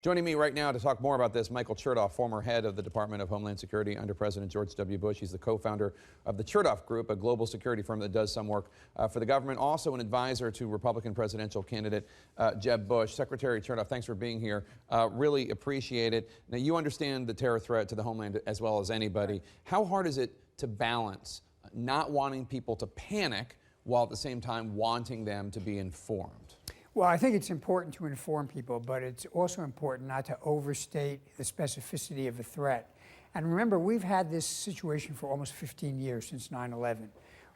Joining me right now to talk more about this, Michael Chertoff, former head of the Department of Homeland Security under President George W. Bush. He's the co-founder of the Chertoff Group, a global security firm that does some work for the government. Also an advisor to Republican presidential candidate Jeb Bush. Secretary Chertoff, thanks for being here. Really appreciate it. Now, you understand the terror threat to the homeland as well as anybody. How hard is it to balance not wanting people to panic while at the same time wanting them to be informed? Well, I think it's important to inform people, but it's also important not to overstate the specificity of the threat. And remember, we've had this situation for almost 15 years, since 9/11.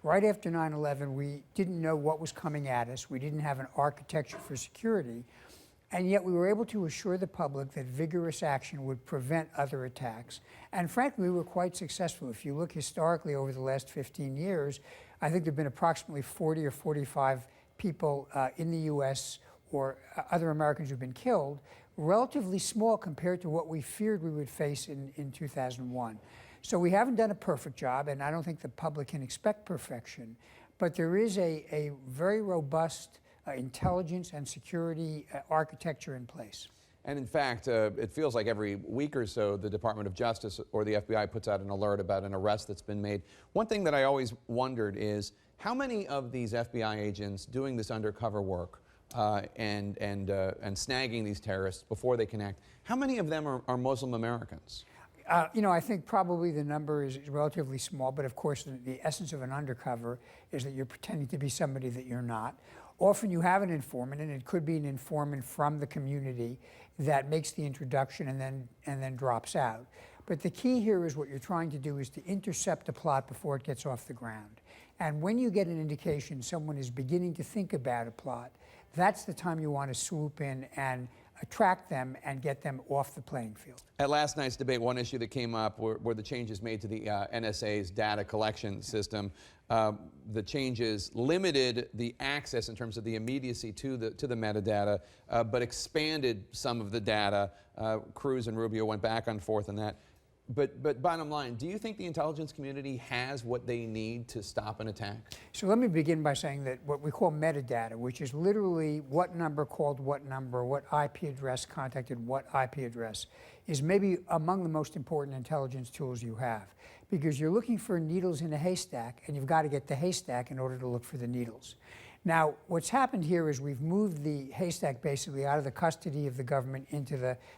Right after 9/11, we didn't know what was coming at us. We didn't have an architecture for security. And yet we were able to assure the public that vigorous action would prevent other attacks. And frankly, we were quite successful. If you look historically over the last 15 years, I think there have been approximately 40 or 45 people in the U.S. or other Americans who've been killed, relatively small compared to what we feared we would face in 2001. So we haven't done a perfect job, and I don't think the public can expect perfection, but there is a very robust intelligence and security architecture in place. And in fact, it feels like every week or so, the Department of Justice or the FBI puts out an alert about an arrest that's been made. One thing that I always wondered is how many of these FBI agents doing this undercover work and snagging these terrorists before they connect, how many of them are Muslim Americans? I think probably the number is relatively small, but of course the essence of an undercover is that you're pretending to be somebody that you're not. Often you have an informant, and it could be an informant from the community that makes the introduction and then drops out. But the key here is what you're trying to do is to intercept a plot before it gets off the ground. And when you get an indication someone is beginning to think about a plot, that's the time you want to swoop in and attract them and get them off the playing field. At last night's debate, one issue that came up were the changes made to the NSA's data collection system. The changes limited the access in terms of the immediacy to the metadata, but expanded some of the data. Cruz and Rubio went back and forth on that. But bottom line, do you think the intelligence community has what they need to stop an attack? So let me begin by saying that what we call metadata, which is literally what number called what number, what IP address contacted what IP address, is maybe among the most important intelligence tools you have. Because you're looking for needles in a haystack, and you've got to get the haystack in order to look for the needles. Now, what's happened here is we've moved the haystack basically out of the custody of the government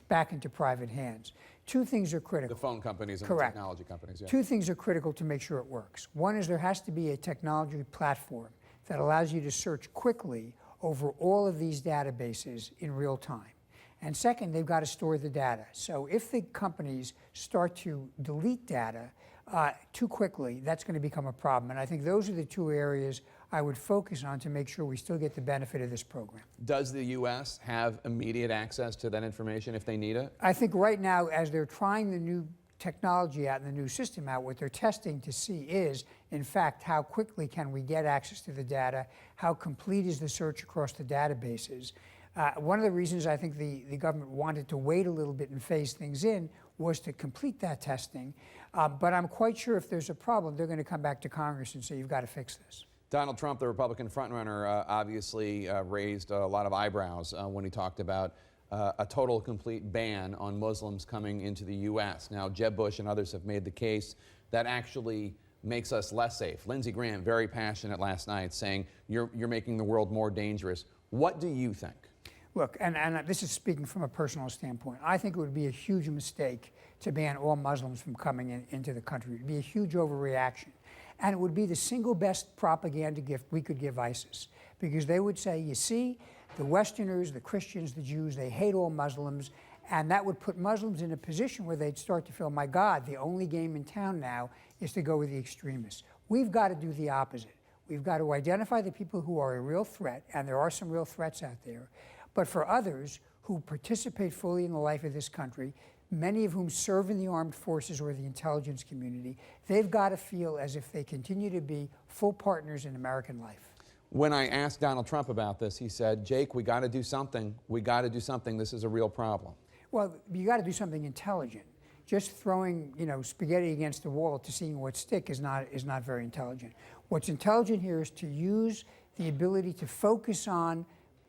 back into private hands. Two things are critical. The phone companies and Correct. the technology companies, yeah. Two things are critical to make sure it works. One is there has to be a technology platform that allows you to search quickly over all of these databases in real time. And second, they've got to store the data. So if the companies start to delete data too quickly, that's going to become a problem. And I think those are the two areas I would focus on to make sure we still get the benefit of this program. Does the U.S. have immediate access to that information if they need it? I think right now, as they're trying the new technology out and the new system out, what they're testing to see is, in fact, how quickly can we get access to the data, how complete is the search across the databases. One of the reasons I think the government wanted to wait a little bit and phase things in was to complete that testing. But I'm quite sure if there's a problem, they're going to come back to Congress and say, you've got to fix this. Donald Trump, the Republican frontrunner, obviously raised a lot of eyebrows when he talked about a total, complete ban on Muslims coming into the U.S. Now, Jeb Bush and others have made the case that actually makes us less safe. Lindsey Graham, very passionate last night, saying you're making the world more dangerous. What do you think? Look, and this is speaking from a personal standpoint, I think it would be a huge mistake to ban all Muslims from coming into the country. It would be a huge overreaction. And it would be the single best propaganda gift we could give ISIS. Because they would say, you see, the Westerners, the Christians, the Jews, they hate all Muslims. And that would put Muslims in a position where they'd start to feel, my God, the only game in town now is to go with the extremists. We've got to do the opposite. We've got to identify the people who are a real threat, and there are some real threats out there. But for others who participate fully in the life of this country, many of whom serve in the armed forces or the intelligence community, they've got to feel as if they continue to be full partners in American life. When I asked Donald Trump about this, he said, Jake, we got to do something. We got to do something. This is a real problem. Well, you got to do something intelligent. Just throwing, spaghetti against the wall to seeing what stick is not very intelligent. What's intelligent here is to use the ability to focus on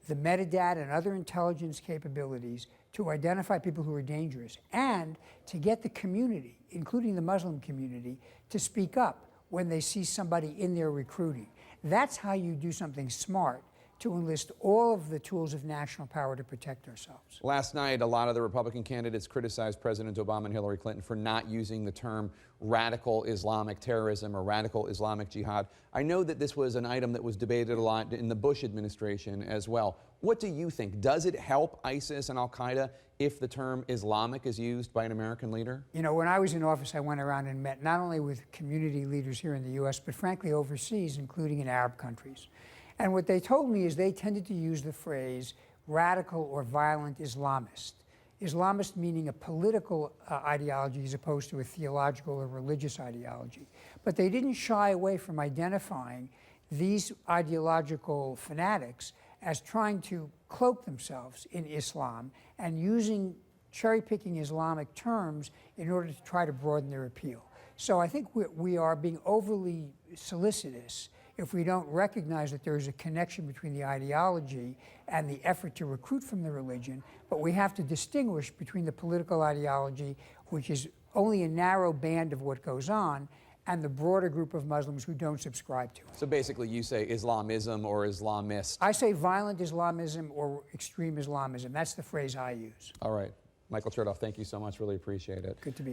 the metadata and other intelligence capabilities to identify people who are dangerous and to get the community, including the Muslim community, to speak up when they see somebody in their recruiting. That's how you do something smart to enlist all of the tools of national power to protect ourselves. Last night, a lot of the Republican candidates criticized President Obama and Hillary Clinton for not using the term radical Islamic terrorism or radical Islamic jihad. I know that this was an item that was debated a lot in the Bush administration as well. What do you think? Does it help ISIS and al-Qaeda if the term Islamic is used by an American leader? You know, when I was in office, I went around and met not only with community leaders here in the U.S., but frankly overseas, including in Arab countries. And what they told me is they tended to use the phrase radical or violent Islamist. Islamist meaning a political ideology as opposed to a theological or religious ideology. But they didn't shy away from identifying these ideological fanatics as trying to cloak themselves in Islam and using cherry-picking Islamic terms in order to try to broaden their appeal. So I think we are being overly solicitous if we don't recognize that there is a connection between the ideology and the effort to recruit from the religion, but we have to distinguish between the political ideology, which is only a narrow band of what goes on, and the broader group of Muslims who don't subscribe to it. So basically you say Islamism or Islamist. I say violent Islamism or extreme Islamism. That's the phrase I use. All right. Michael Chertoff, thank you so much. Really appreciate it. Good to be